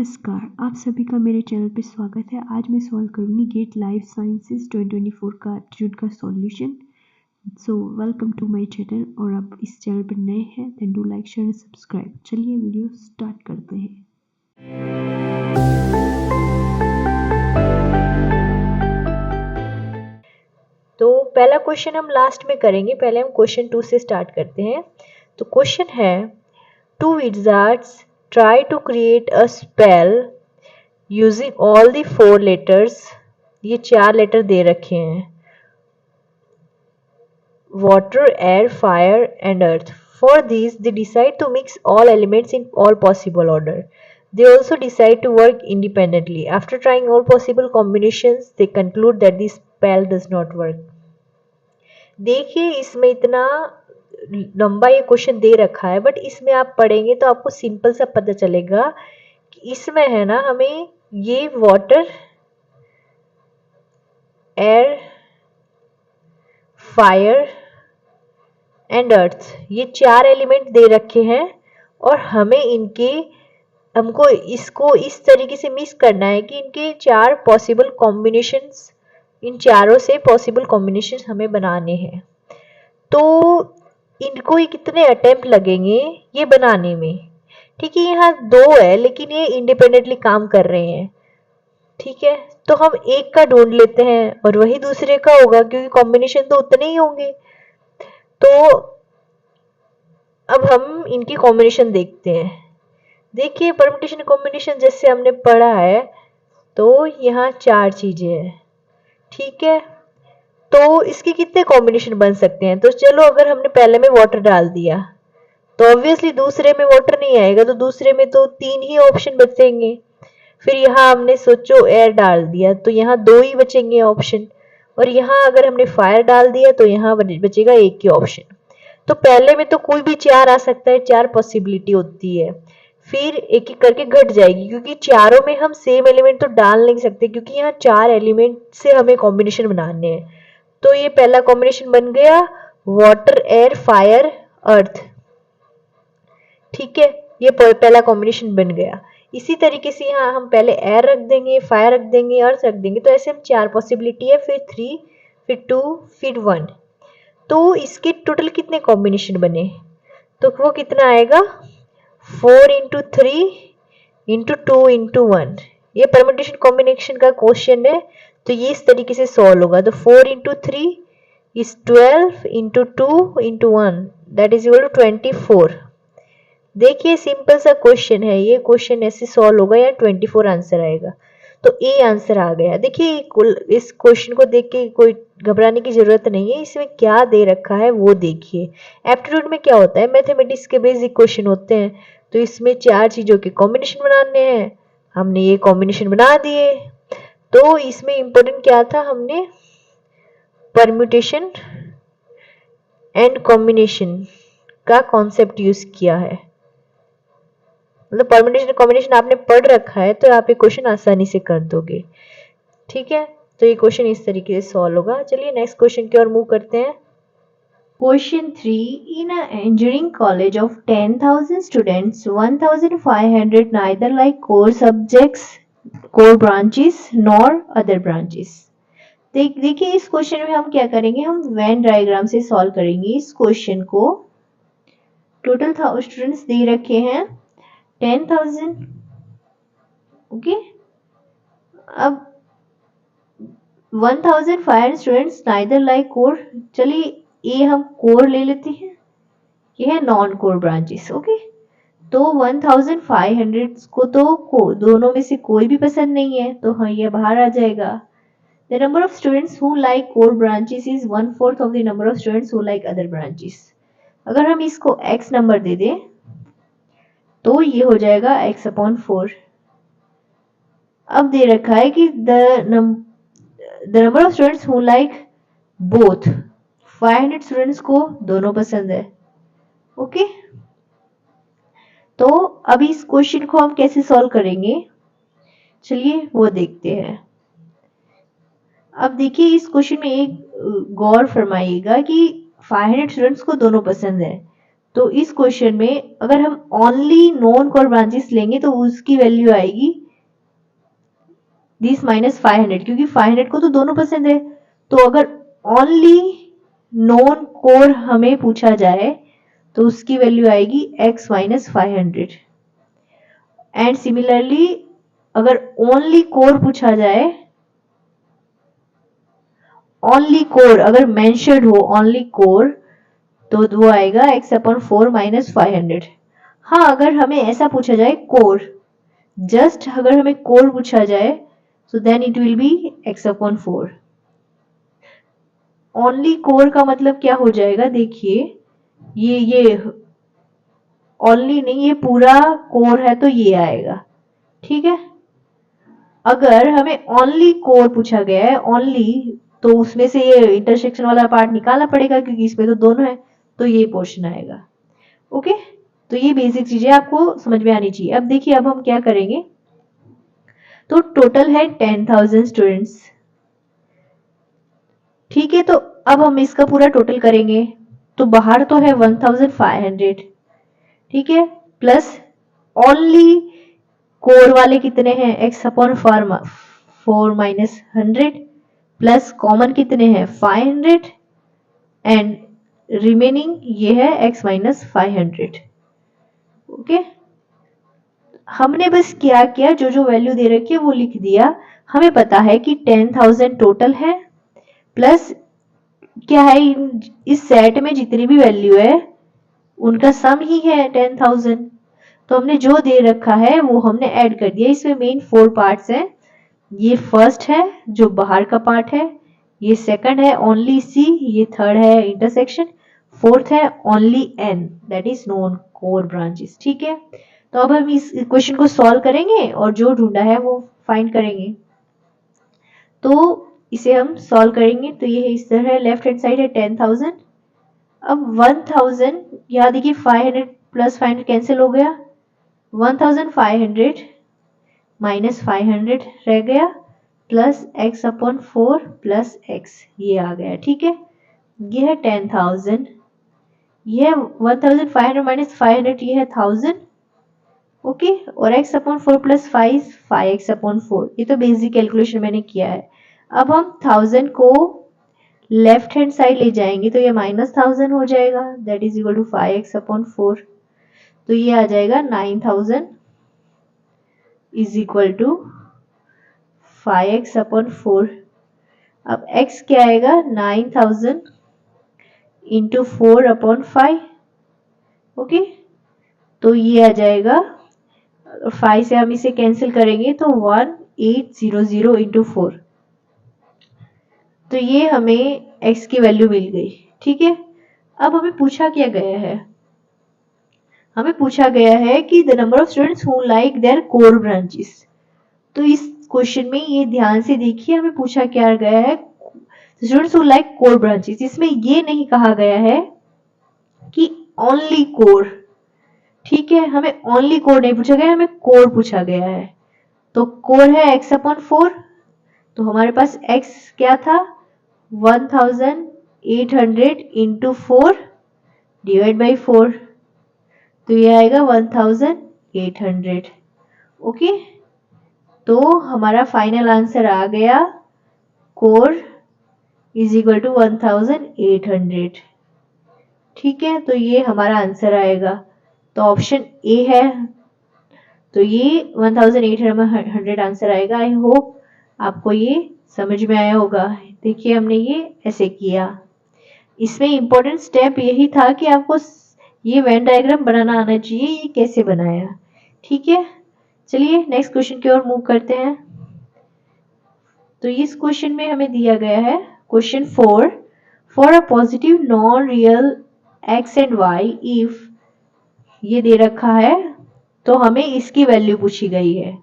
नमस्कार, आप सभी का मेरे चैनल पे स्वागत है। आज मैं सॉल्व करूंगी गेट लाइफ साइंसेस 2024 का एप्टीट्यूड का solution. So welcome to my channel, और आप इस चैनल पर नए हैं then do like share and subscribe. चलिए वीडियो स्टार्ट करते हैं। तो पहला क्वेश्चन हम लास्ट में करेंगे, पहले हम क्वेश्चन 2 से स्टार्ट करते हैं। तो क्वेश्चन है, two wizards try to create a spell using all the 4 letters. ये 4 लेटर दे रखे हैं, water, air, fire and earth. For these, they decide to mix all elements in all possible order. They also decide to work independently. After trying all possible combinations, they conclude that the spell does not work. देखिए, इसमें इतना लंबा ये question दे रखा है, but इसमें आप पढ़ेंगे तो आपको सिंपल सा पता चलेगा कि इसमें है ना, हमें ये water, air, fire and earth, ये 4 एलिमेंट दे रखे हैं और हमको इसको इस तरीके से मिक्स करना है कि इनके 4 पॉसिबल कॉम्बिनेशंस, इन चारों से पॉसिबल कॉम्बिनेशंस हमें बनाने हैं। तो इनको ये कितने अटेम्प्ट लगेंगे ये बनाने में। ठीक है, यहाँ 2 है लेकिन ये इंडिपेंडेंटली काम कर रहे हैं। ठीक है, तो हम एक का ढूंढ लेते हैं और वही दूसरे का होगा, क्योंकि कॉम्बिनेशन तो उतने ही होंगे। तो अब हम इनकी कॉम्बिनेशन देखते हैं। देखिए, परम्यूटेशन कॉम्बिनेशन जैसे हमने पढ़ा है, तो यहाँ 4 चीजें हैं। ठीक है, तो इसके कितने कॉम्बिनेशन बन सकते हैं? तो चलो, अगर हमने पहले में वाटर डाल दिया तो ऑब्वियसली दूसरे में वाटर नहीं आएगा, तो दूसरे में तो 3 ही ऑप्शन बचेंगे। फिर यहाँ हमने सोचो एयर डाल दिया तो यहाँ 2 ही बचेंगे ऑप्शन, और यहाँ अगर हमने फायर डाल दिया तो यहाँ बचेगा 1 ही ऑप्शन। तो पहले में तो कोई भी 4 आ सकता है, 4 पॉसिबिलिटी होती है। फिर एक एक करके घट जाएगी, क्योंकि चारों में हम सेम एलिमेंट तो डाल नहीं सकते, क्योंकि यहाँ 4 एलिमेंट से हमें कॉम्बिनेशन बनाने हैं। तो ये पहला कॉम्बिनेशन बन गया वाटर, एयर, फायर, अर्थ। ठीक है, ये पहला कॉम्बिनेशन बन गया। इसी तरीके से यहाँ हम पहले एयर रख देंगे, फायर रख देंगे, अर्थ रख देंगे, तो ऐसे हम 4 पॉसिबिलिटी है, फिर 3, फिर 2, फिर 1। तो इसके टोटल कितने कॉम्बिनेशन बने? तो वो कितना आएगा? 4 इंटू 3 इंटू 2 इंटू 1। ये परम्यूटेशन कॉम्बिनेशन का क्वेश्चन है, तो ये इस तरीके से सॉल्व होगा। तो 4 into 3 is 12 into 2 into 1, that is equal to 24। देखिए, सिंपल सा क्वेश्चन है, ये क्वेश्चन ऐसे सॉल्व होगा या 24 आंसर आएगा। तो ए आंसर आ गया। देखिए, इस क्वेश्चन को देख के कोई घबराने की जरूरत नहीं है, इसमें क्या दे रखा है वो देखिए। एप्टीट्यूड में क्या होता है, मैथमेटिक्स के बेसिक क्वेश्चन होते हैं, तो इसमें 4 चीजों के कॉम्बिनेशन बनाने हैं, हमने ये कॉम्बिनेशन बना दिए। तो इसमें इंपॉर्टेंट क्या था, हमने परम्यूटेशन एंड कॉम्बिनेशन का कॉन्सेप्ट यूज किया है। मतलब परम्यूटेशन कॉम्बिनेशन आपने पढ़ रखा है तो आप ये क्वेश्चन आसानी से कर दोगे। ठीक है, तो ये क्वेश्चन इस तरीके से सॉल्व होगा। चलिए नेक्स्ट क्वेश्चन की ओर मूव करते हैं। Question 3. In an engineering college of 10,000 students, 1,500 neither like core subjects, core branches nor other branches. देखिए, इस क्वेश्चन में हम क्या करेंगे, हम वेन डायग्राम से सॉल्व करेंगे इस क्वेश्चन को। टोटल स्टूडेंट्स दे रखे हैं 10,000। ओके, अब 1,500 स्टूडेंट्स नाइदर लाइक कोर। चलिए, ये हम कोर ले लेते हैं, ये है नॉन कोर ब्रांचेस। ओके, तो 1,500 को दोनों में से कोई भी पसंद नहीं है, तो हाँ, ये बाहर आ जाएगा। The number of students who like core branches is 1/4 of the number of students who like other branches. अगर हम इसको x नंबर दे दें तो ये हो जाएगा x/4। अब दे रखा है कि the number of students who like both, 500 students को दोनों पसंद है। ओके, तो अभी इस क्वेश्चन को हम कैसे सॉल्व करेंगे, चलिए वो देखते हैं। अब देखिए, इस क्वेश्चन में एक गौर फरमाइएगा कि 500 स्टूडेंट्स को दोनों पसंद है, तो इस क्वेश्चन में अगर हम ओनली नॉन कोर ब्रांचेस लेंगे तो उसकी वैल्यू आएगी दिस माइनस 500, क्योंकि 500 को तो दोनों पसंद है। तो अगर ओनली नॉन कोर हमें पूछा जाए तो उसकी वैल्यू आएगी x माइनस 500। एंड सिमिलरली अगर ओनली कोर पूछा जाए, ओनली कोर अगर मेंशन्ड हो ओनली कोर, तो वो आएगा x अपॉन 4 माइनस 500। हाँ, अगर हमें ऐसा पूछा जाए कोर, जस्ट अगर हमें कोर पूछा जाए so then it will be x upon 4। Only core का मतलब क्या हो जाएगा, देखिए ये ओनली नहीं, ये पूरा कोर है तो ये आएगा, ठीक है। अगर हमें ओनली कोर पूछा गया है ओनली, तो उसमें से ये इंटरसेक्शन वाला पार्ट निकालना पड़ेगा क्योंकि इसमें तो दोनों है, तो ये पोर्शन आएगा। ओके, तो ये बेसिक चीजें आपको समझ में आनी चाहिए। अब देखिए अब हम क्या करेंगे, तो टोटल है 10,000 स्टूडेंट्स, ठीक है। तो अब हम इसका पूरा टोटल करेंगे, तो बाहर तो है 1500, ठीक है, प्लस ओनली कोर वाले कितने हैं, x upon 4 minus 100, plus common कितने हैं 500, एंड रिमेनिंग ये है x माइनस 500। ओके, हमने बस क्या किया, जो जो वैल्यू दे रखी है वो लिख दिया। हमें पता है कि 10,000 टोटल है, प्लस क्या है, इस सेट में जितनी भी वैल्यू है उनका सम ही है 10,000। तो हमने जो दे रखा है वो हमने ऐड कर दिया। इसमें मेन 4 पार्ट्स हैं। ये फर्स्ट है जो बाहर का पार्ट है, ये सेकंड है ओनली सी, ये थर्ड है इंटरसेक्शन, फोर्थ है only an, that is non core branches, ठीक है। तो अब हम इस क्वेश्चन को सॉल्व करेंगे और जो ढूंढा है वो फाइंड करेंगे। तो इसे हम सॉल्व करेंगे, तो ये इस तरह लेफ्ट हैंड साइड है 10,000। अब 1000, यहाँ देखिए 500 प्लस 500 कैंसिल हो गया, 1500 माइनस 500 रह गया, plus x upon 4 plus x, ये आ गया, ठीक है। ये है 10,000, ये है 1500 माइनस 500, ये है 1000, ओके। और x upon 4 plus 5x upon 4, ये तो बेसिक कैलकुलेशन मैंने किया है। अब हम 1000 को लेफ्ट हैंड साइड ले जाएंगे तो ये माइनस 1000 हो जाएगा, that is equal to 5x upon 4। तो ये आ जाएगा 9000 is equal to 5x upon 4। अब x क्या आएगा, 9000 इंटू 4 अपॉन 5, ओके। तो ये आ जाएगा, 5 से हम इसे कैंसिल करेंगे तो 1800 इंटू 4, तो ये हमें x की वैल्यू मिल गई, ठीक है। अब हमें पूछा क्या गया है, हमें पूछा गया है कि the number of students who like there core branches. तो इस क्वेश्चन में ये ध्यान से देखिए, हमें पूछा क्या गया है, students who like core branches. इसमें ये नहीं कहा गया है कि ओनली कोर, ठीक है, हमें ओनली कोर नहीं पूछा गया, हमें कोर पूछा गया है। तो कोर है x अपॉन 4, तो हमारे पास x क्या था, 1800 इंटू 4 डिवाइड बाई 4, तो ये आएगा 1800, ओके। तो हमारा फाइनल आंसर आ गया, कोर इज इक्वल टू 1800, ठीक है। तो ये हमारा आंसर आएगा, तो ऑप्शन ए है, तो ये 1800 आंसर आएगा। आई होप आपको ये समझ में आया होगा। देखिए हमने ये ऐसे किया, इसमें इंपॉर्टेंट स्टेप यही था कि आपको ये वेन डायग्राम बनाना आना चाहिए, ये कैसे बनाया, ठीक है। चलिए नेक्स्ट क्वेश्चन की ओर मूव करते हैं। तो इस क्वेश्चन में हमें दिया गया है question 4, for a positive non real x and y if, ये दे रखा है, तो हमें इसकी वैल्यू पूछी गई है,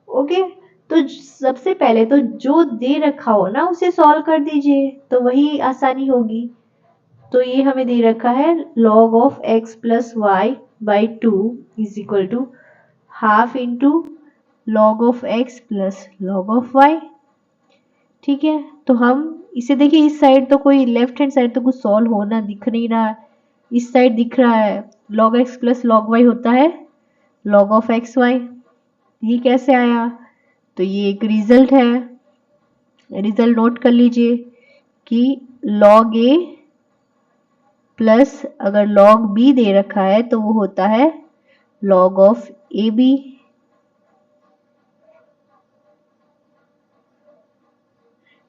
ओके। तो सबसे पहले तो जो दे रखा हो ना उसे सॉल्व कर दीजिए, तो वही आसानी होगी। तो ये हमें दे रखा है log of x plus y by 2 is equal to half into log of x plus log of y, ठीक है। तो हम इसे देखिए, इस साइड तो कोई लेफ्ट हैंड साइड तो कुछ सॉल्व होना दिख नहीं रहा, इस साइड दिख रहा है log x plus log y होता है log ऑफ एक्स वाई। ये कैसे आया? तो ये एक रिजल्ट है, रिजल्ट नोट कर लीजिए कि log a प्लस अगर log b दे रखा है तो वो होता है log ऑफ ए बी।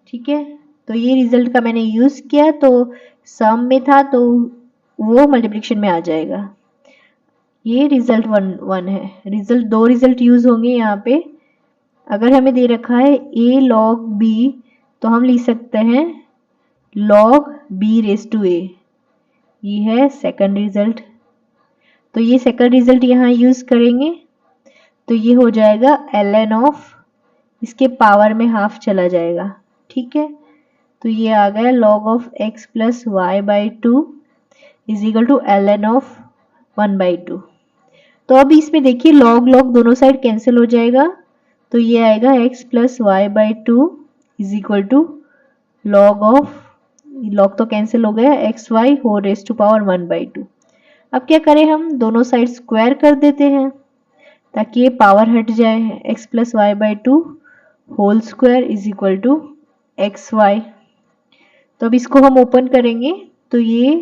ठीक है, तो ये रिजल्ट का मैंने यूज किया, तो सम में था तो वो मल्टीप्लिकेशन में आ जाएगा। ये रिजल्ट वन है। रिजल्ट दो रिजल्ट यूज होंगे यहाँ पे। अगर हमें दे रखा है a log b तो हम लिख सकते हैं log b raise to a। ये है सेकंड रिजल्ट। तो ये सेकंड रिजल्ट यहाँ यूज करेंगे तो ये हो जाएगा ln ऑफ, इसके पावर में हाफ चला जाएगा। ठीक है, तो ये आ गया log of x plus y by two is equal to ln of 1/2। तो अब इसमें देखिए log log दोनों साइड कैंसिल हो जाएगा, तो ये आएगा x plus y by two is equal to log of, log तो कैंसिल हो गया, x y whole raise to power 1/2। अब क्या करें, हम दोनों साइड स्क्वायर कर देते हैं ताकि ये पावर हट जाए। x plus y by two whole square is equal to x y. तो अब इसको हम ओपन करेंगे तो ये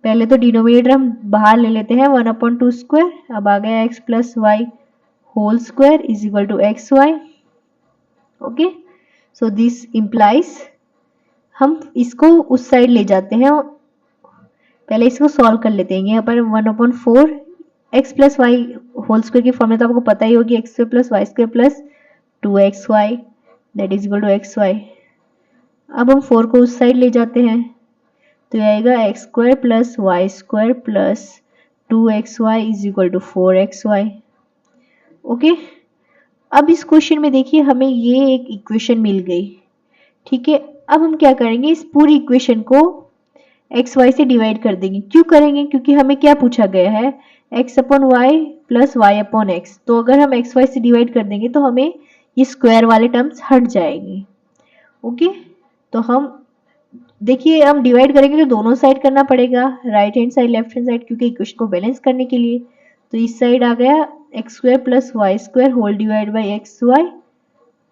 पहले तो डिनोमिनेटर हम बाहर ले लेते हैं 1/2 स्क्वायर। अब आ गया x plus y whole square is equal to x y. Okay, so this implies, हम इसको उस साइड ले जाते हैं, पहले इसको सॉल्व कर लेते हैं। यहाँ पर 1/4 x plus y whole square की फॉर्मूला तो आपको पता ही होगी, x square plus y square plus 2xy that is equal to x y. अब हम 4 को उस साइड ले जाते हैं तो ये आएगा x square plus y square plus 2xy is equal to 4xy। Okay, अब इस क्वेश्चन में देखिए हमें ये एक इक्वेशन मिल गई। ठीक है, अब हम क्या करेंगे, इस पूरी इक्वेशन को एक्स वाई से डिवाइड कर देंगे। क्यों करेंगे? क्योंकि हमें क्या पूछा गया है, x upon y plus y upon x. तो अगर हम एक्स वाई से डिवाइड कर देंगे तो हमें ये स्क्वायर वाले टर्म्स हट जाएंगे। ओके, तो हम देखिए हम डिवाइड करेंगे तो दोनों साइड करना पड़ेगा, right hand side left hand side, क्योंकि इक्वेशन को बैलेंस करने के लिए। तो इस साइड आ गया x square plus y square whole divide by x y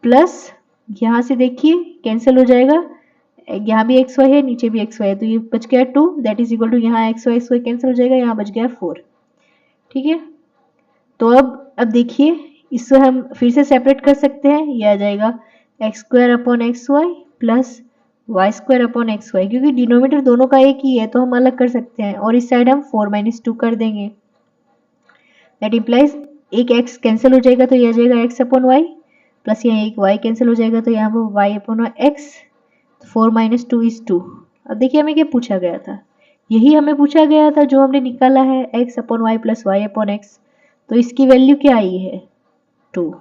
plus, यहाँ से देखिए कैंसिल हो जाएगा, यहाँ भी एक्स वाई है नीचे भी एक्स वाई है, तो ये बच गया 2 दैट इज इक्वल टू, यहाँ एक्स वाई कैंसिल हो जाएगा, यहाँ बच गया 4। ठीक है, तो अब देखिए इससे हम फिर से सेपरेट कर सकते हैं। ये आ जाएगा x square upon x y plus y square upon x y, क्योंकि डिनोमिनेटर दोनों का एक ही है तो हम अलग कर सकते हैं। और इस साइड हम 4-2 कर देंगे, दैट इम्प्लाइज एक x कैंसिल हो जाएगा तो ये आ जाएगा x अपॉन वाई प्लस यहाँ एक y कैंसिल हो जाएगा तो यहाँ पर y अपॉन x, 4-2 इज 2। अब देखिए हमें क्या पूछा गया था, यही हमें पूछा गया था जो हमने निकाला है, x upon y plus y upon x. तो इसकी वैल्यू क्या आई है 2,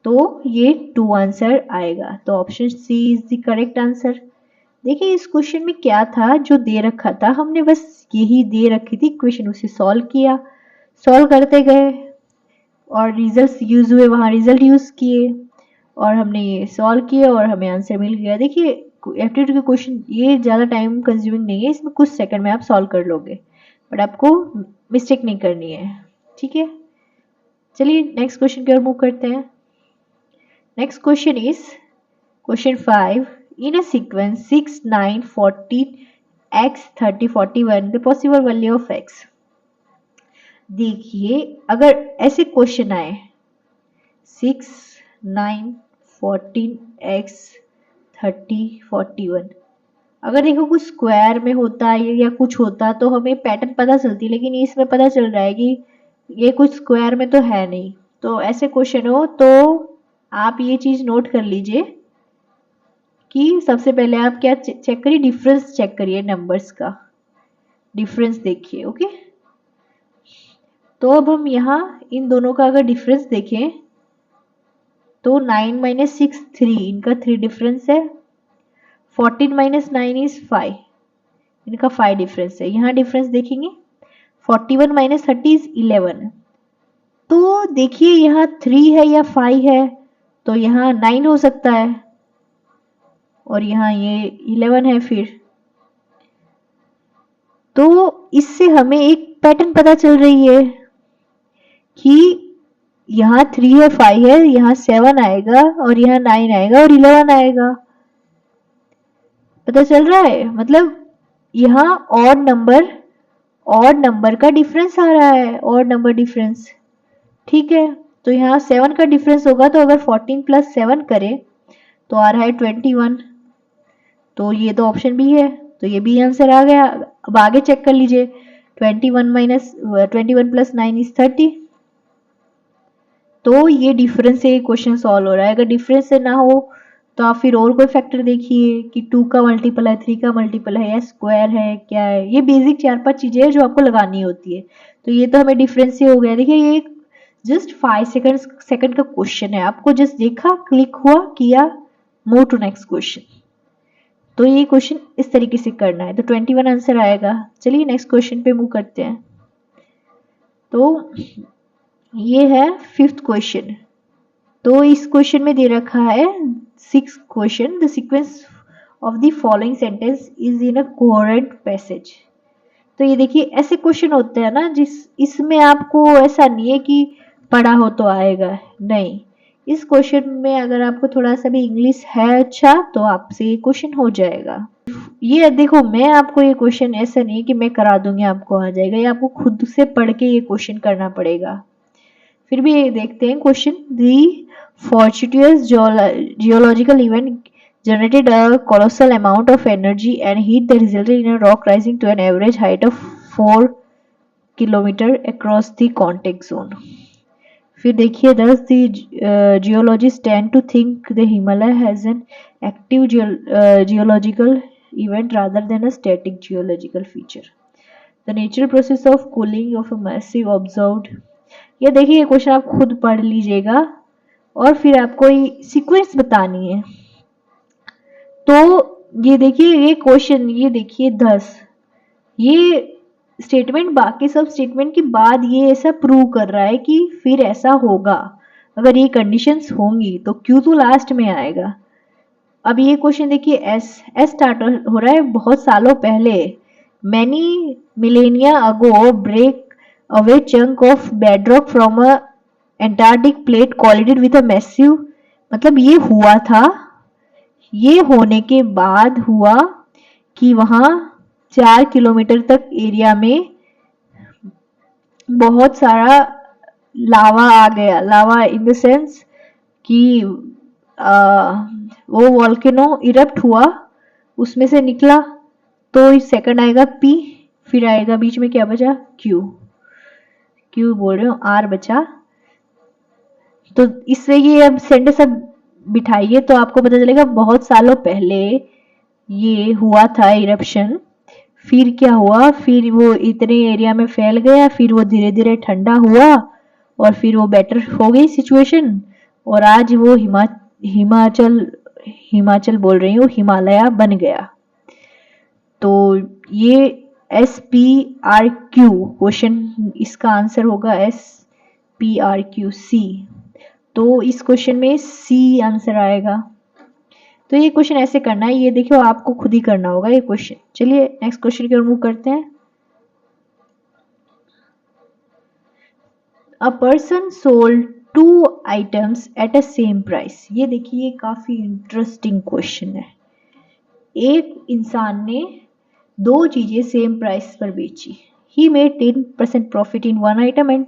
तो ये 2 आंसर आएगा। तो option C is the correct answer. देखिए इस क्वेश्चन में क्या था, जो दे रखा था हमने बस यही दे रखी थी इक्वेशन, उसे सॉल्व किया, सॉल्व करते गए और रिजल्ट यूज हुए, वहां रिजल्ट यूज किए और हमने ये सॉल्व किया और हमें आंसर मिल गया। देखिए एप्टीट्यूड के क्वेश्चन ये ज़्यादा टाइम कंज्यूमिंग नहीं है, इसमें कुछ सेकंड में आप सॉल्व कर लोगे, बट आपको मिस्टेक नहीं करनी है। ठीक है, चलिए नेक्स्ट क्वेश्चन की ओर मूव करते हैं। Next question is question 5, in a sequence 6, 9, 14, x, 30, 41 the possible value of x। देखिए अगर ऐसे क्वेश्चन आए 6, 9, 14, x, 30, 41, अगर देखो कुछ स्क्वायर में होता है या कुछ होता तो हमें पैटर्न पता चलती, लेकिन इसमें पता चल रहा है कि ये कुछ स्क्वायर में तो है नहीं। तो ऐसे क्वेश्चन हो तो आप ये चीज नोट कर लीजिए कि सबसे पहले आप क्या चेक करिए, डिफरेंस चेक करिए, नंबर्स का डिफरेंस देखिए। ओके, तो अब हम यहाँ इन दोनों का अगर डिफरेंस देखें तो 9 - 6 3, इनका 3 डिफरेंस है। 14 - 9 इज 5, इनका 5 डिफरेंस है। यहाँ डिफरेंस देखेंगे 41 - 30 इज 11। तो देखिए यहाँ 3 है या 5 है, तो यहाँ 9 हो सकता है और यहाँ ये 11 है फिर। तो इससे हमें एक पैटर्न पता चल रही है कि यहाँ 3 है, 5 है, यहाँ 7 आएगा और यहाँ 9 आएगा और 11 आएगा। पता चल रहा है? मतलब यहाँ ऑड नंबर का डिफरेंस आ रहा है, ऑड नंबर डिफरेंस। ठीक है, तो यहाँ 7 का डिफरेंस होगा, तो अगर 14 प्लस 7 करें तो आ रहा है 21। तो ये तो ऑप्शन बी है, तो ये भी आंसर आ गया। अब आगे चेक कर लीजिए, 21 प्लस 9 इज 30। तो ये डिफरेंस से क्वेश्चन सॉल्व हो रहा है। अगर डिफरेंस से ना हो तो आप फिर और कोई फैक्टर देखिए कि 2 का मल्टीपल है, 3 का मल्टीपल है या स्क्वायर है, क्या है। ये बेसिक 4-5 चीजें हैं जो आपको लगानी होती है। तो ये तो हमें डिफरेंस से हो गया। देखिए ये जस्ट 5 सेकंड का क्वेश्चन है, आपको जस्ट देखा, क्लिक हुआ, किया, मूव टू नेक्स्ट क्वेश्चन। तो ये क्वेश्चन इस तरीके से करना है। तो 21 आंसर आएगा। चलिए नेक्स्ट क्वेश्चन पे मूव करते हैं। तो ये है 5th क्वेश्चन। तो इस क्वेश्चन में दे रखा है 6th question, the sequence of the following sentence is in a coherent passage. तो ये देखिए ऐसे क्वेश्चन होते हैं ना, इसमें आपको ऐसा नहीं है कि पढ़ा हो तो आएगा, नहीं। इस क्वेश्चन में अगर आपको थोड़ा सा भी इंग्लिश है अच्छा, तो आपसे ये क्वेश्चन हो जाएगा। ये देखो, मैं आपको ये क्वेश्चन ऐसा नहीं कि मैं करा दूंगी आपको आ जाएगा, ये आपको खुद से पढ़ के ये क्वेश्चन करना पड़ेगा। फिर भी ये देखते हैं question. The fortuitous geological event generated a colossal amount of energy and heat that resulted in a rock rising to an average height of 4 kilometer across the contact zone. फिर देखिए, thus the geologists tend to think the Himalaya has an active geological event rather than a static geological feature. The natural process of cooling of a massive observed. ये देखिए, ये question आप खुद पढ़ लीजिएगा और फिर आपको सीक्वेंस बतानी है। तो ये देखिए, ये क्वेश्चन, ये देखिए 10, ये स्टेटमेंट बाकी सब स्टेटमेंट के बाद ये ऐसा प्रूव कर रहा है कि फिर ऐसा होगा। अगर ये कंडीशंस होंगी तो क्यू तो लास्ट में आएगा। अब ये क्वेश्चन देखिए, एस स्टार्ट हो रहा है बहुत सालों पहले। Many millennia ago break away chunk of bedrock from a Antarctic plate collided with a massive. मतलब ये हुआ था, ये होने के बाद हुआ कि वहां 4 किलोमीटर तक एरिया में बहुत सारा लावा आ गया। लावा इन द सेंस कि वो वॉल्केनो इरप्ट हुआ, उसमें से निकला। तो सेकंड आएगा पी, फिर आएगा बीच में क्या बचा, क्यू। क्यू बोल रहे हो, आर बचा। तो इससे ये अब सेंटेंस अब बिठाइए तो आपको पता चलेगा बहुत सालों पहले ये हुआ था इरप्शन। फिर क्या हुआ, फिर वो इतने एरिया में फैल गया, फिर वो धीरे धीरे ठंडा हुआ और फिर वो बेटर हो गई सिचुएशन। और आज वो हिमाचल बोल रही हूँ, हिमालय बन गया। तो ये SPRQ क्वेश्चन, इसका आंसर होगा SPRQ-C। तो इस क्वेश्चन में सी आंसर आएगा। तो ये क्वेश्चन ऐसे करना है, ये देखियो आपको खुद ही करना होगा ये क्वेश्चन। चलिए नेक्स्ट क्वेश्चन की ओर मूव करते हैं। A person sold 2 items at a same price. ये देखिए काफी इंटरेस्टिंग क्वेश्चन है। एक इंसान ने 2 चीजें सेम प्राइस पर बेची। He made 10% profit in one item and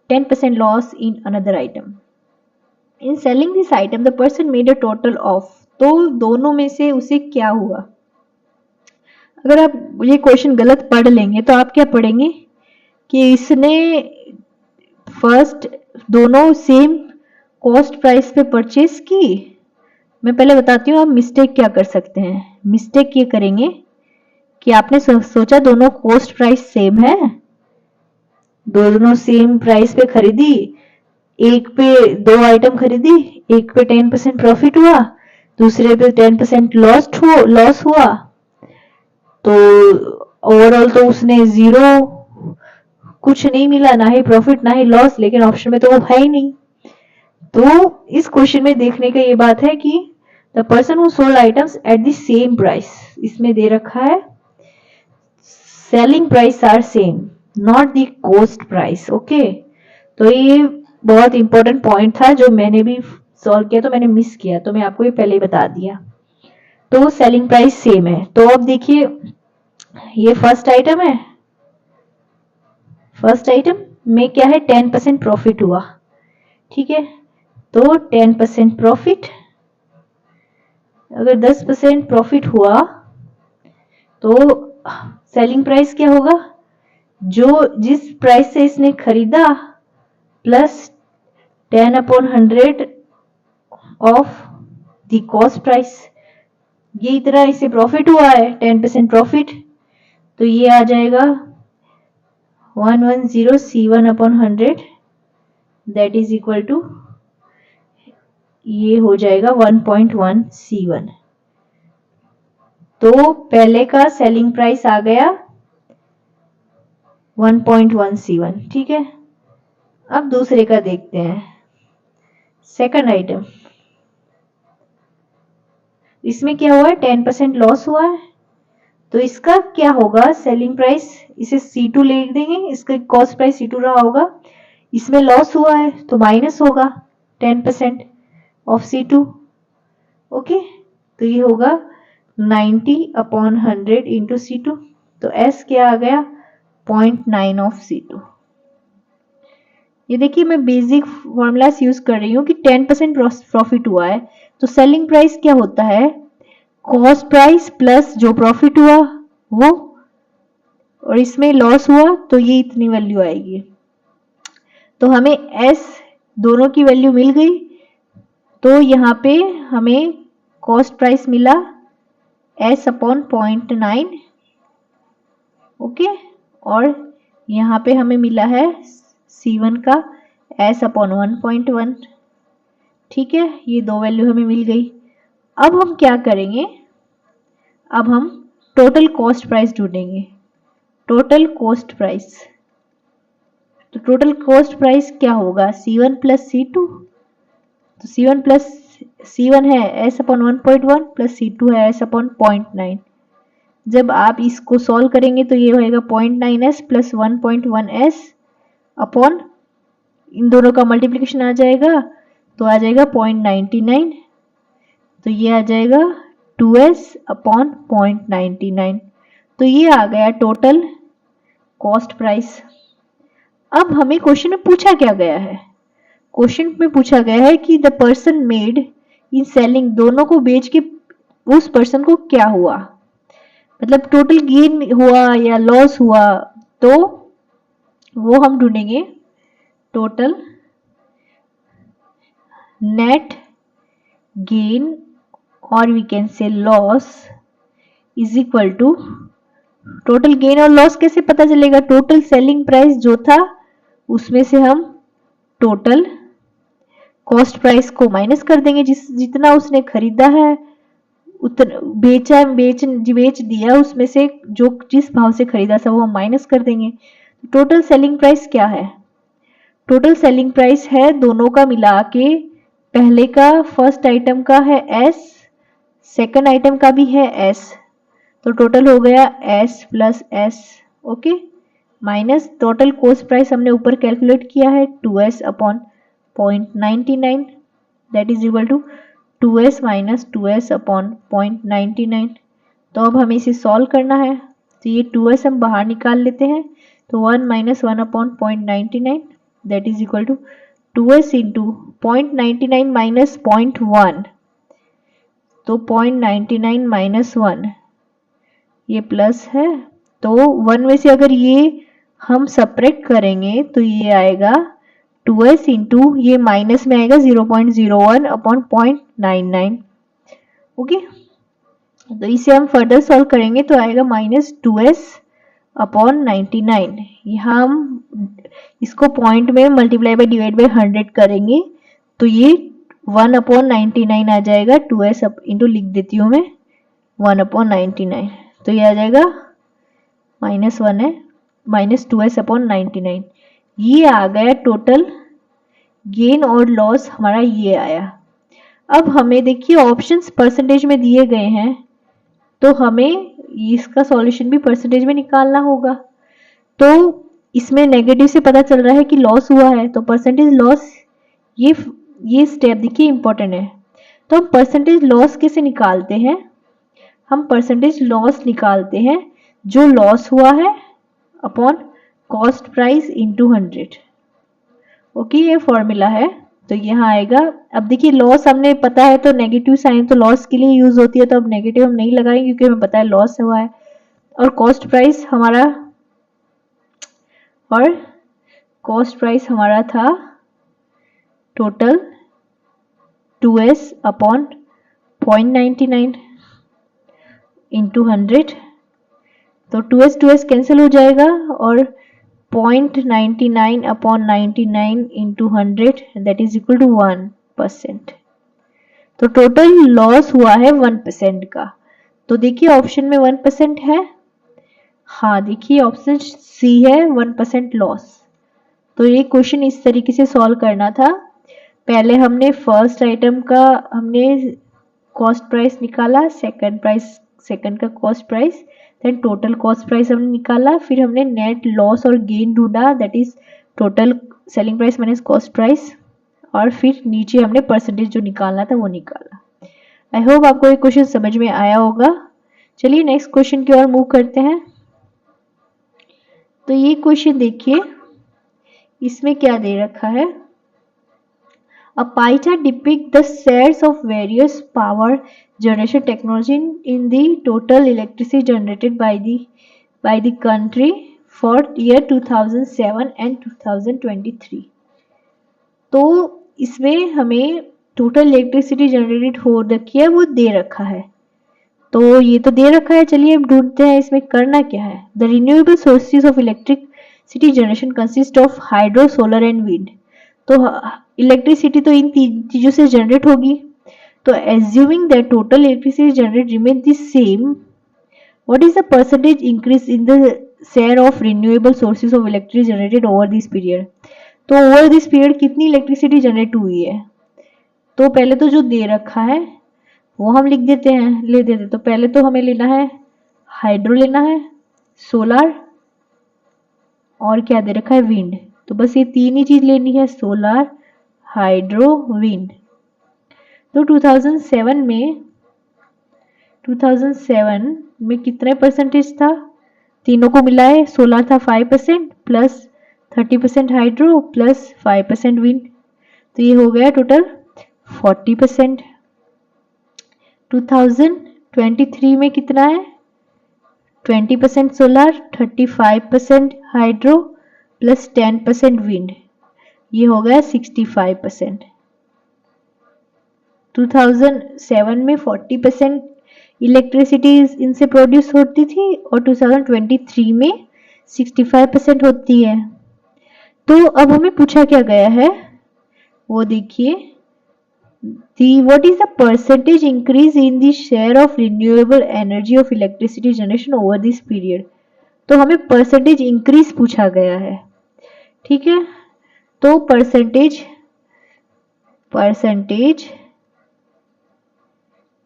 10% loss in another item. In selling this item the person made a total of. तो दोनों में से उसे क्या हुआ। अगर आप ये क्वेश्चन गलत पढ़ लेंगे तो आप क्या पढ़ेंगे कि इसने फर्स्ट दोनों सेम कॉस्ट प्राइस पे परचेज की। मैं पहले बताती हूँ आप मिस्टेक क्या कर सकते हैं। मिस्टेक ये करेंगे कि आपने सोचा दोनों कॉस्ट प्राइस सेम है, दोनों सेम प्राइस पे खरीदी, एक पे 2 आइटम खरीदी, एक पे 10% प्रॉफिट हुआ, दूसरे पे 10% लॉस हुआ। तो ओवरऑल तो उसने 0, कुछ नहीं मिला, ना ही प्रॉफिट ना ही लॉस, लेकिन ऑप्शन में तो वो है ही नहीं। तो इस क्वेश्चन में देखने का ये बात है कि the person who sold items at the same price, इसमें दे रखा है selling price are same, not the cost price. Okay, तो ये बहुत इंपॉर्टेंट पॉइंट था जो मैंने भी सॉल्व किया तो मैंने मिस किया, तो मैं आपको ये पहले ही बता दिया। तो सेलिंग प्राइस सेम है। तो अब देखिए ये फर्स्ट आइटम है, फर्स्ट आइटम में क्या है 10% प्रॉफिट हुआ, ठीक है। तो 10% प्रॉफिट, अगर 10% प्रॉफिट हुआ तो सेलिंग प्राइस क्या होगा, जो जिस प्राइस से इसने खरीदा plus 10/100 of the cost price, ये इतना इसे प्रॉफिट हुआ है 10% प्रॉफिट, तो ये आ जाएगा 110 C1/100 that is equal to, ये हो जाएगा 1.1 C1। तो पहले का सेलिंग प्राइस आ गया 1.1 C1, ठीक है। अब दूसरे का देखते हैं, सेकंड आइटम। इसमें क्या हुआ है 10% लॉस हुआ है, तो इसका क्या होगा सेलिंग प्राइस, इसे C2 लिख देंगे, इसका कॉस्ट प्राइस C2 रहा होगा, इसमें लॉस हुआ है तो माइनस होगा 10% ऑफ C2। ओके, तो ये होगा 90/100 इंटू C2, तो S क्या आ गया 0.9 ऑफ C2। ये देखिए मैं बेसिक फॉर्मूलास यूज कर रही हूँ कि 10% प्रॉफिट हुआ है तो सेलिंग प्राइस क्या होता है, कॉस्ट प्राइस प्लस जो प्रॉफिट हुआ वो, और इसमें लॉस हुआ तो ये इतनी वैल्यू आएगी। तो हमें S दोनों की वैल्यू मिल गई, तो यहाँ पे हमें कॉस्ट प्राइस मिला S/0.9, ओके, और यहाँ पे हमें मिला है C1 का S/1.1, ठीक है। ये दो वैल्यू हमें मिल गई। अब हम क्या करेंगे, अब हम टोटल कॉस्ट प्राइस ढूंढेंगे, टोटल कॉस्ट प्राइस। तो टोटल कॉस्ट प्राइस क्या होगा C1 प्लस C2, तो C1 है S/1.1 प्लस C2 है S/0.9। जब आप इसको सॉल्व करेंगे तो ये होएगा 0.9S प्लस 1.1S अपॉन, इन दोनों का मल्टीप्लिकेशन आ जाएगा तो आ जाएगा 0.99, तो ये आ जाएगा 2S/0.99। तो ये आ गया टोटल कॉस्ट प्राइस। अब हमें क्वेश्चन में पूछा क्या गया है, क्वेश्चन में पूछा गया है कि the person made in selling, दोनों को बेच के उस पर्सन को क्या हुआ, मतलब टोटल गेन हुआ या लॉस हुआ, तो वो हम ढूंढेंगे टोटल नेट गेन और we can say loss is equal to, total gain और लॉस कैसे पता चलेगा, टोटल सेलिंग प्राइस जो था उसमें से हम टोटल कॉस्ट प्राइस को माइनस कर देंगे, जितना उसने खरीदा है उतना बेच दिया, उसमें से जो जिस भाव से खरीदा था वो हम माइनस कर देंगे। टोटल सेलिंग प्राइस क्या है, टोटल सेलिंग प्राइस है दोनों का मिला के, पहले का फर्स्ट आइटम का है S, सेकंड आइटम का भी है S, तो टोटल हो गया S plus S, okay, minus total cost price हमने ऊपर कैलकुलेट किया है 2S/0.99 that is equal to 2S minus 2S/0.99। तो अब हमें इसे सॉल्व करना है, तो ये 2S हम बाहर निकाल लेते हैं, तो 1 minus 1/0.99 that is equal to 2S into 0.99 minus 0.1, तो 0.99 माइनस 1 ये प्लस है, तो 1 में से अगर ये हम सब्ट्रैक्ट करेंगे तो ये आएगा 2S इंटू, ये माइनस में आएगा 0.01 अपॉन 0.99, ओके। तो इसे हम फर्दर सॉल्व करेंगे तो आएगा माइनस 2S अपॉन 99। यहाँ हम इसको पॉइंट में मल्टीप्लाई बाय डिवाइड बाय 100 करेंगे तो ये 1/99 आ जाएगा, 2S इंटू लिख देती हूँ मैं 1/99, तो ये आ जाएगा माइनस 1 है, माइनस 2S/99। ये आ गया टोटल गेन और लॉस हमारा, ये आया। अब हमें देखिए ऑप्शंस परसेंटेज में दिए गए हैं, तो हमें इसका सॉल्यूशन भी परसेंटेज में निकालना होगा। तो इसमें नेगेटिव से पता चल रहा है कि लॉस हुआ है, तो परसेंटेज लॉस, ये स्टेप देखिए इंपॉर्टेंट है। तो हम परसेंटेज लॉस कैसे निकालते हैं? हम परसेंटेज लॉस निकालते हैं जो लॉस हुआ है upon cost price into 100। Okay, ये फॉर्मूला है। तो यहाँ आएगा, अब देखिए लॉस हमने पता है तो नेगेटिव साइन तो लॉस के लिए यूज होती है, तो अब नेगेटिव हम नहीं लगाएंगे क्योंकि हमें पता है लॉस हुआ है। और कॉस्ट प्राइस हमारा था टोटल 2s अपॉन 0.99 इंटू 100। तो 2s कैंसिल हो जाएगा और 0.99 upon 99 into 100 that is equal to 1%। तो टोटल लॉस हुआ है 1% का। तो देखिए ऑप्शन में 1% है। हाँ देखिए ऑप्शन सी है 1% लॉस। तो ये क्वेश्चन इस तरीके से सॉल्व करना था। पहले हमने फर्स्ट आइटम का हमने कॉस्ट प्राइस निकाला, सेकंड का cost price, then total cost price हमने निकाला, फिर हमने नेट लॉस और गेन ढूंढा that is total selling price minus cost price, और फिर नीचे हमने परसेंटेज जो निकालना था वो निकाला। आई होप आपको ये क्वेश्चन समझ में आया होगा। चलिए नेक्स्ट क्वेश्चन की ओर मूव करते हैं। तो ये क्वेश्चन देखिए, इसमें क्या दे रखा है? A pie chart depicts the shares of various power generation technology in the total electricity generated by the country for year 2007 and 2023। तो इसमें हमें टोटल इलेक्ट्रिसिटी जनरेटेड हो रखी है वो दे रखा है। तो ये तो दे रखा है, चलिए अब ढूंढते हैं इसमें करना क्या है। The renewable sources of electricity generation consist of hydro, solar and wind. तो इलेक्ट्रिसिटी तो इन तीन चीजों से जनरेट होगी। तो assuming that total electricity generate remain the same, what is the percentage increase in the share of renewable sources of electricity generated over this period. तो over this period कितनी electricity generate हुई है? तो पहले तो जो दे रखा है वो हम ले देते हैं। तो पहले तो हमें लेना है हाइड्रो, लेना है सोलर, और क्या दे रखा है विंड। तो बस ये तीन ही चीज लेनी है, सोलर, हाइड्रो, विंड। तो 2007 में कितने परसेंटेज था? तीनों को मिला है। सोलर था 5% प्लस 30% हाइड्रो प्लस 5% विंड, तो ये हो गया टोटल 40%। 2023 में कितना है? 20% सोलर, 35% हाइड्रो प्लस 10% विंड, ये हो गया 65%। 2007 में 40% इलेक्ट्रिसिटी इनसे प्रोड्यूस होती थी और 2023 में 65% होती है। तो अब हमें पूछा क्या गया है वो देखिए, what is the percentage increase in the share of renewable energy of electricity generation over this period। तो हमें परसेंटेज इंक्रीज पूछा गया है, ठीक है। तो परसेंटेज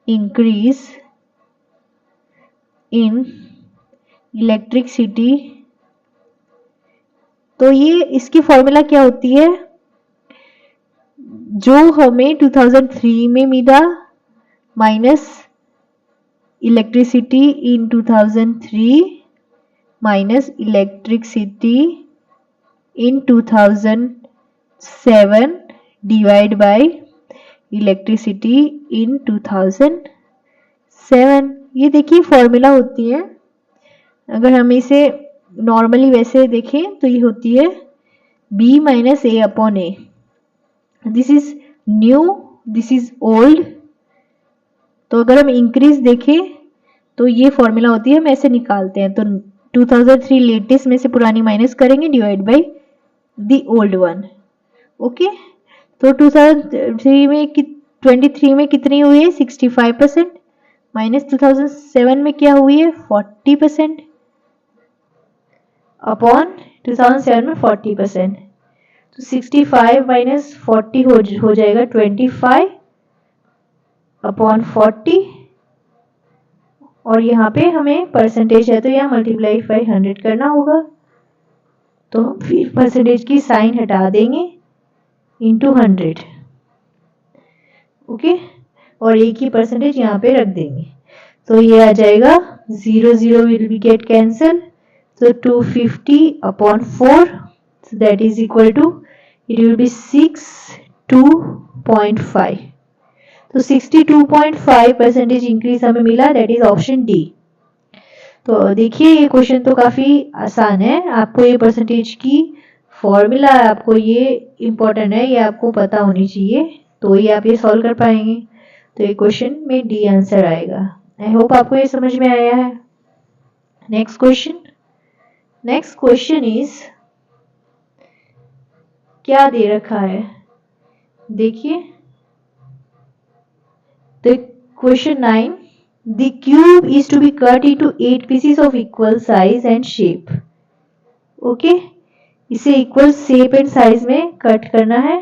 इंक्रीज इन इलेक्ट्रिसिटी, तो ये इसकी फॉर्मूला क्या होती है? जो हमें 2003 में मिला minus electricity in 2003 minus electricity in 2007 divide by electricity in 2007। ये देखिए फॉर्मूला होती है। अगर हम इसे नॉर्मली वैसे देखें तो ये होती है B minus A upon A। This is new, this is old. तो अगर हम इंक्रीज देखें तो ये फॉर्मूला होती है, हम ऐसे निकालते हैं। तो 2003 लेटेस्ट में से पुरानी माइनस करेंगे divide by the old one. Okay, तो 2023 में कितनी हुई है? 65% माइनस 2007 में क्या हुई है? 40% अपॉन 2007 में 40%। तो 65 माइनस 40 हो जाएगा 25 अपॉन 40, और यहाँ पे हमें परसेंटेज है तो यहाँ मल्टीप्लाई बाई 100 करना होगा, तो फिर परसेंटेज की साइन हटा देंगे इंटू 100, ओके, और एक ही परसेंटेज यहाँ पे रख देंगे, तो ये आ जाएगा 0 0 will be get cancel, so 250 upon 4, so that is equal to, it will be 62.5, तो 62.5% इंक्रीज हमें मिला, दैट इज ऑप्शन डी। तो देखिए ये क्वेश्चन तो काफी आसान है, आपको ये परसेंटेज की फॉर्मूला आपको ये इम्पोर्टेंट है, ये आपको पता होनी चाहिए, तो ये आप ये सॉल्व कर पाएंगे, तो ये क्वेश्चन में डी आंसर आएगा। आई होप आपको ये समझ में आया है। नेक्स्ट क्वेश्चन इज, क्या दे रखा है, देखिए the question 9, the cube is to be cut into 8 pieces of equal size and shape, okay, इसे इक्वल शेप एंड साइज में कट करना है।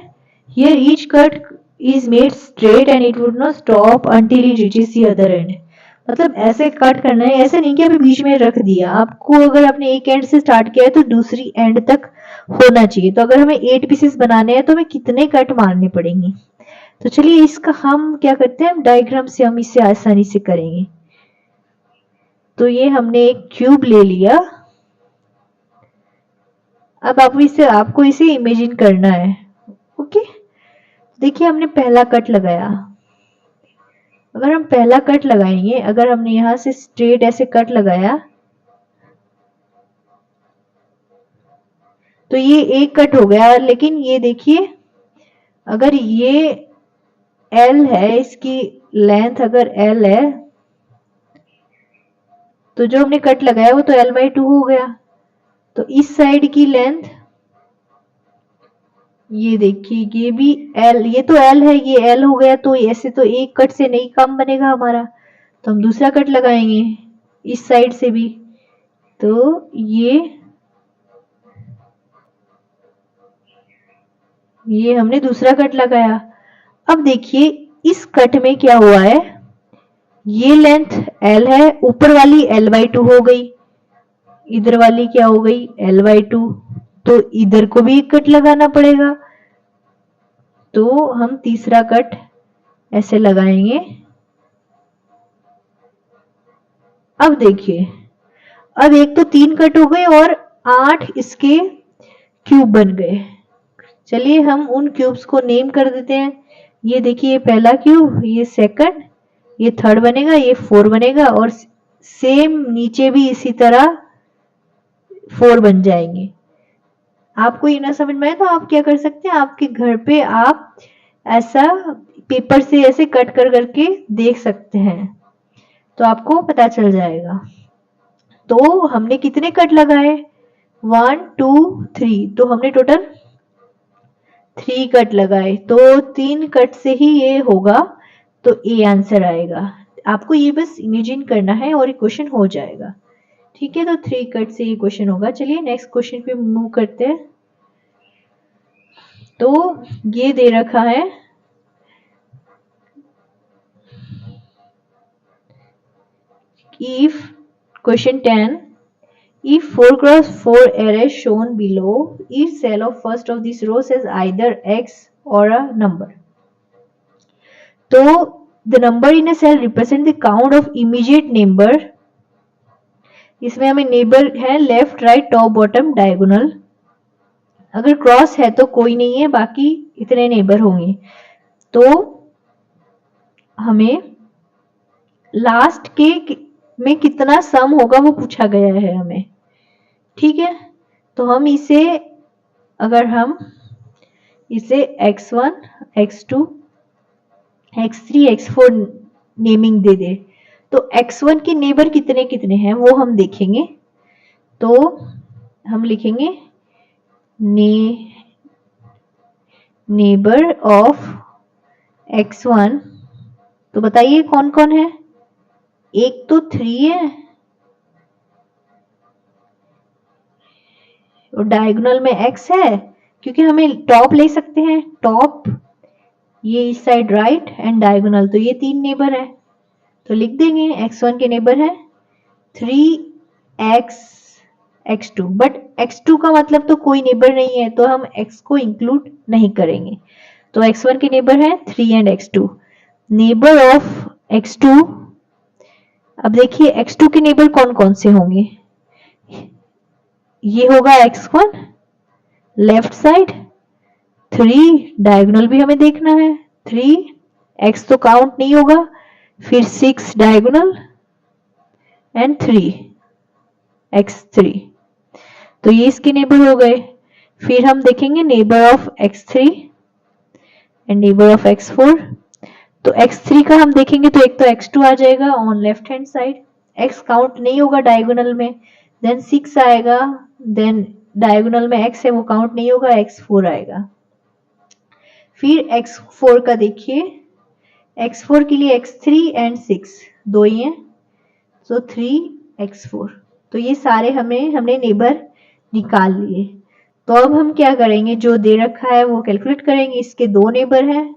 Here each cut is made straight and it would not stop until it reaches the other end, मतलब ऐसे cut करना है, ऐसे नहीं कि अभी बीच में रख दिया, आपको अगर आपने एक एंड से स्टार्ट किया है तो दूसरी एंड तक होना चाहिए, तो अगर हमें 8 पीसेस बनाने हैं तो हमें कितने कट मारने पड़ेंगे, तो चलिए इसका हम क्या करते हैं, डायग्राम से हम इसे आसानी से करेंगे। तो ये हमने एक क्यूब ले लिया, अब आपको इसे इमेजिन करना है, ओके, देखिए हमने पहला कट लगाया, अगर हम पहला कट लगाएंगे, अगर हमने यहां से स्ट्रेट ऐसे कट लगाया तो ये एक कट हो गया, लेकिन ये देखिए अगर ये L है, इसकी लेंथ अगर L है तो जो हमने कट लगाया वो तो L/2 हो गया, तो इस साइड की लेंथ ये देखिए ये भी L, ये तो L है, ये L हो गया, तो ऐसे तो एक कट से नहीं काम बनेगा हमारा, तो हम दूसरा कट लगाएंगे इस साइड से भी, तो ये हमने दूसरा कट लगाया। अब देखिए इस कट में क्या हुआ है, ये लेंथ L है, ऊपर वाली L/2 हो गई, इधर वाली क्या हो गई L/2, तो इधर को भी एक कट लगाना पड़ेगा, तो हम तीसरा कट ऐसे लगाएंगे। अब देखिए अब एक तो 3 कट हो गए और 8 इसके क्यूब बन गए, चलिए हम उन क्यूब्स को नेम कर देते हैं। ये देखिए ये पहला क्यूब, ये सेकंड, ये थर्ड बनेगा, ये 4 बनेगा, और सेम नीचे भी इसी तरह 4 बन जाएंगे। आपको ये ना समझ में आए तो आप क्या कर सकते हैं, आपके घर पे आप ऐसा पेपर से ऐसे कट कर करके देख सकते हैं, तो आपको पता चल जाएगा। तो हमने कितने कट लगाए, 1 2 3, तो हमने टोटल 3 कट लगाए, तो 3 कट से ही ये होगा, तो ए आंसर आएगा। आपको ये बस इमेजिन करना है और ये क्वेश्चन हो जाएगा, ठीक है, तो 3 कट से ये क्वेश्चन होगा। चलिए नेक्स्ट क्वेश्चन पे मूव करते हैं। तो ये दे रखा है, if question 10, if 4x4 array shown below, each cell of first of this row says either x or a number, तो the number in a cell represent the count of immediate neighbor, इसमें हमें neighbour है left right top bottom diagonal, अगर cross है तो कोई नहीं है, बाकी इतने नेबर होंगे, तो हमें लास्ट के में कितना सम होगा वो पूछा गया है हमें, ठीक है, तो हम इसे अगर हम इसे x1 x2 x3 x4 naming दे दे, तो x1 के नेबर कितने कितने हैं वो हम देखेंगे, तो हम लिखेंगे नेबर ऑफ x1, तो बताइए कौन कौन है, एक तो 3 है और डायगोनल में x है, क्योंकि हमें टॉप ले सकते हैं, टॉप ये इस साइड राइट एंड डायगोनल, तो ये 3 नेबर है, तो लिख देंगे x1 के नेबर है 3x x2, बट x2 का मतलब तो कोई नेबर नहीं है, तो हम x को इंक्लूड नहीं करेंगे। तो x1 के नेबर है 3 and x2। Neighbour of x2, अब देखिए x2 के नेबर कौन कौन से होंगे, ये होगा x1 लेफ्ट साइड, 3 डायगोनल भी हमें देखना है, 3 x तो काउंट नहीं होगा, फिर 6 डायगोनल एंड 3 x3, तो ये इसके नेबर हो गए। फिर हम देखेंगे neighbour of x3 and neighbour of x4। तो x3 का हम देखेंगे तो एक तो x2 आ जाएगा on left hand side, x count नहीं होगा डायगोनल में, देन 6 आएगा, देन डायगोनल में x है वो काउंट नहीं होगा, x4 आएगा। फिर x4 का देखिए, x4 के लिए x3 एंड 6 दो ही हैं, तो 3x4, तो ये सारे हमने नेबर निकाल लिए। तो अब हम क्या करेंगे, जो दे रखा है वो कैलकुलेट करेंगे। इसके 2 नेबर हैं,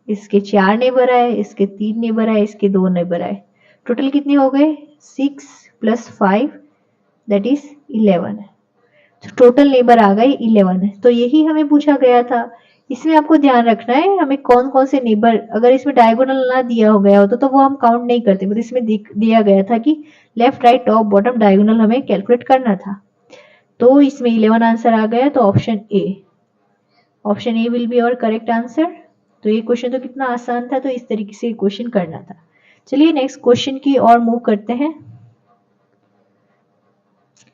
इसके 4 नेबर आए, इसके 3 नेबर आए, इसके 2 नेबर आए, टोटल कितने हो गए 6 + 5 दैट इज 11। तो टोटल नेबर आ गए 11 है। तो यही हमें पूछा गया था। इसमें आपको ध्यान रखना है हमें कौन कौन से नेबर, अगर इसमें डायगोनल ना दिया हो गया होता तो वो हम काउंट नहीं करते, बट इसमें दिया गया था कि left right top bottom diagonal हमें कैलकुलेट करना था। तो इसमें 11 आंसर आ गया, तो option A will be our correct answer. तो ये क्वेश्चन तो कितना आसान था, तो इस तरीके से क्वेश्चन करना था। चलिए नेक्स्ट क्वेश्चन की ओर मूव करते हैं।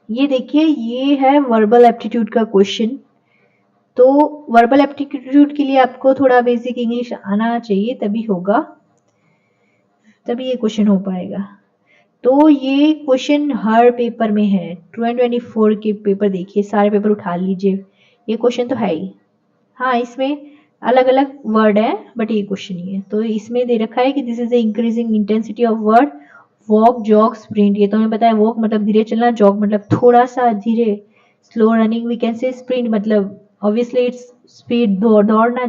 ये देखिए, ये है वर्बल एप्टीट्यूड का क्वेश्चन। तो वर्बल एप्टीट्यूड के लिए आपको थोड़ा बेसिक इंग्लिश आना चाहिए, तभी होगा, तभी ये क्वेश्चन हो पाएगा। तो ये क्वेश्चन हर पेपर में है, 2024 के पेपर देखिए, सारे पेपर उठा लीजिए, ये क्वेश्चन तो है ही। हाँ, इसमें अलग अलग वर्ड है बट ये क्वेश्चन ही है। तो इसमें दे रखा है कि this is the increasing intensity of word walk jog sprint. ये तो हमें पता है, वॉक मतलब धीरे चलना, जॉग मतलब थोड़ा सा धीरे, slow running we can say, sprint मतलब ऑब्वियसली इट्स स्पीड, दौड़ना।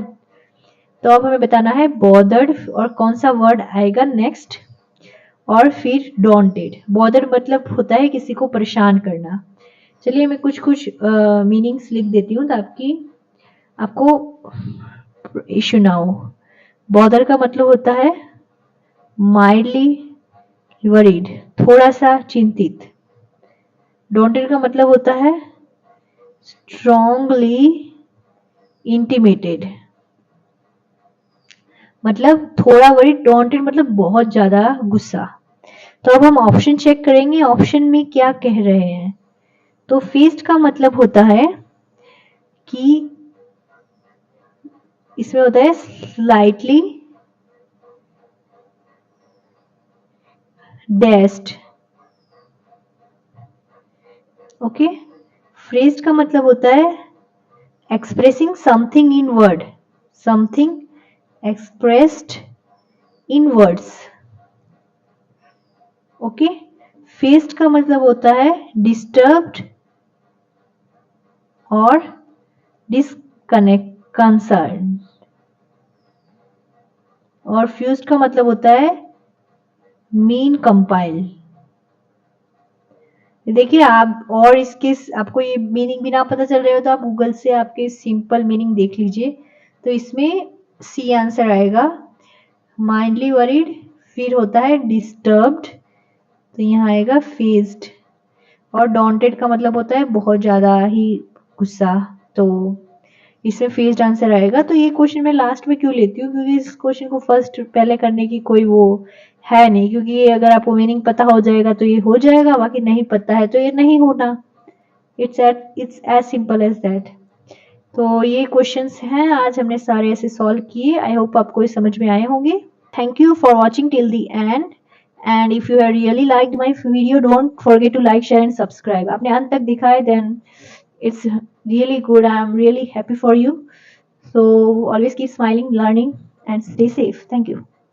तो अब हमें बताना है बॉदर्ड और कौन सा वर्ड आएगा नेक्स्ट, और फिर डॉन्टेड। बॉदर्ड मतलब होता है किसी को परेशान करना। चलिए मैं कुछ कुछ मीनिंग्स लिख देती हूँ ताकि आपको इश्यू ना हो। बॉदर का मतलब होता है माइल्डली वरीड, थोड़ा सा चिंतित। डॉन्टेड का मतलब होता है स्ट्रॉन्गली इंटिमेटेड, मतलब थोड़ा वरीड, डॉन्टेड मतलब बहुत ज्यादा गुस्सा। तो अब हम ऑप्शन चेक करेंगे, ऑप्शन में क्या कह रहे हैं। तो फेस्ट का मतलब होता है कि इसमें होता है स्लाइटली डेस्ड। ओके, फ्रेज्ड का मतलब होता है expressing something in word, something expressed in words. Okay, faced का मतलब होता है डिस्टर्ब्ड और डिसकनेक्ट, कंसर्न। और फ्यूज्ड का मतलब होता है मीन कंपाइल। देखिए आप, और इसके आपको ये मीनिंग भी ना पता चल रहे हो तो आप गूगल से आपके सिंपल मीनिंग देख लीजिए। तो इसमें सी आंसर आएगा, माइंडली वरीड, फिर होता है डिस्टर्ब्ड, तो यहाँ आएगा फेज्ड। और डॉन्टेड का मतलब होता है बहुत ज़्यादा ही गुस्सा, तो इसमें फेज्ड आंसर आएगा। तो ये क्वेश्चन मैं लास्ट में क्यों लेती हूँ, क्योंकि इस क्वेश्चन को फर्स्ट पहले करने की कोई वो है नहीं, क्योंकि ये अगर आपको मीनिंग पता हो जाएगा तो ये हो जाएगा, बाकी नहीं पता है तो ये नहीं होना। It's as simple as that. तो ये क्वेश्चंस हैं, आज हमने सारे ऐसे सॉल्व किए। आई होप आपको ये समझ में आए होंगे। Thank you for watching till the end. And if you have really liked my video, don't forget to like, share and subscribe. आपने अंत तक देखा है, then it's really good. I am really happy for you. So always keep smiling, learning and stay safe. Thank you.